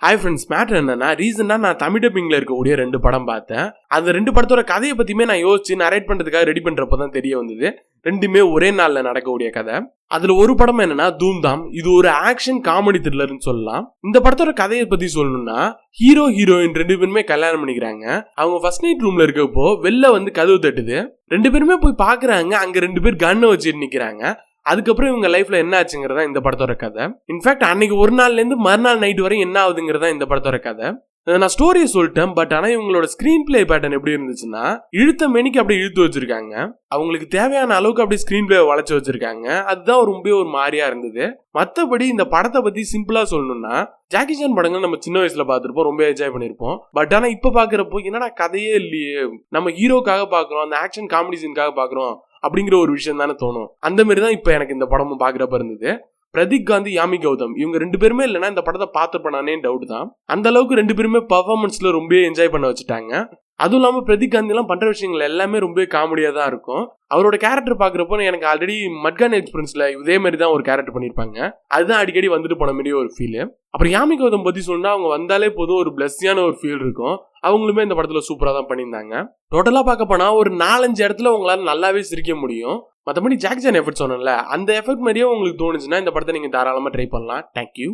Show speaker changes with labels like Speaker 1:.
Speaker 1: Hi friends, matter என்னன்னா ரீசெண்டாக நான் தமிழ் டப்பிங்கில் இருக்கக்கூடிய 2 படம் பார்த்தேன். அந்த 2 படத்தோட கதையை பற்றியுமே நான் யோசிச்சு நரேட் பண்ணுறதுக்காக ரெடி பண்ணுறப்போ தான் தெரிய வந்தது. 2மே ஒரே நாளில் நடக்கக்கூடிய கதை. அதில் ஒரு படம் என்னன்னா தூம்தாம். இது ஒரு ஆக்ஷன் காமெடி த்ரில்லர்னு சொல்லலாம். இந்த படத்தோட கதையை பற்றி சொல்லணும்னா ஹீரோ ஹீரோயின் 2 பேருமே கல்யாணம் பண்ணிக்கிறாங்க. அவங்க ஃபர்ஸ்ட் நைட் ரூம்ல இருக்கப்போ வெளில வந்து கதவு தட்டுது. 2 பேருமே போய் பார்க்குறாங்க. அங்கே 2 பேர் கன்னை வச்சுட்டு நிற்கிறாங்க. அதுக்கப்புறம் இவங்க லைஃப்ல என்ன ஆச்சுங்கிறதா இந்த படத்தோட கதை. இன்ஃபேக்ட் அன்னைக்கு ஒரு நாள்ல இருந்து மறுநாள் நைட் வரை என்ன ஆகுதுங்கிறதா இந்த படத்தோட கதை. நான் ஸ்டோரியை சொல்லிட்டேன். பட் ஆனா இவங்களோட ஸ்கிரீன் பிளே பேட்டர்ன் எப்படி இருந்துச்சுன்னா இழுத்த மேனிக்கு அப்படியே இழுத்து வச்சிருக்காங்க. அவங்களுக்கு தேவையான அளவுக்கு அப்படியே ஸ்கிரீன் பிளே வளைச்சு வச்சிருக்காங்க. அதுதான் ரொம்ப ஒரு மாதிரியா இருந்தது. மற்றபடி இந்த படத்தை பத்தி சிம்பிளா சொல்லணும்னா ஜாக்கி சான் படங்கள் நம்ம சின்ன வயசுல பார்த்திருப்போம், ரொம்ப என்ஜாய் பண்ணிருப்போம். பட் ஆனா இப்ப பாக்குறப்போ என்னடா கதையே இல்லையே, நம்ம ஹீரோக்காக பாக்குறோம், அந்த ஆக்ஷன் காமெடி சீனுக்காக பாக்குறோம் அப்படிங்கிற ஒரு விஷயம் தானே தோணும். அந்த மாதிரி தான் இப்ப எனக்கு இந்த படமும் பாக்குறப்ப இருந்தது. பிரதீக் காந்தி, யாமி கௌதம் இவங்க 2 பேருமே இல்லைன்னா இந்த படத்தை பார்த்துருப்பானே டவுட் தான். அந்த அளவுக்கு 2 பேருமே பர்ஃபார்மன்ஸ்ல ரொம்ப என்ஜாய் பண்ண வச்சுட்டாங்க. அதுவும் இல்லாம பிரதீக் காந்தி எல்லாம் பண்ற விஷயங்கள் எல்லாமே ரொம்ப காமெடியா தான் இருக்கும். அவரோட கேரக்டர் பாக்குறப்போ எனக்கு ஆல்ரெடி மட்கான் எக்ஸ்பிரன்ஸ்ல இதே மாதிரி தான் ஒரு கேரக்டர் பண்ணிருப்பாங்க. அதுதான் அடிக்கடி வந்துட்டு போன மாதிரி ஒரு ஃபீல். அப்புறம் யாமி கௌதம் பத்தி சொன்னா அவங்க வந்தாலே போதும் ஒரு பிளஸ்ஸியான ஒரு ஃபீல் இருக்கும். அவங்களுமே இந்த படத்துல சூப்பரா தான் பண்ணியிருந்தாங்க. டோட்டலா பார்க்க போனா ஒரு 4-5 இடத்துல உங்களால நல்லாவே சிரிக்க முடியும். மற்றபடி ஜாக்கி சான் எஃபெக்ட் சொன்னேன்ல, அந்த எஃபெக்ட் மாதிரியே உங்களுக்கு தோணுச்சுன்னா இந்த படத்தை நீங்க தாராளமா ட்ரை பண்ணலாம். தேங்க்யூ.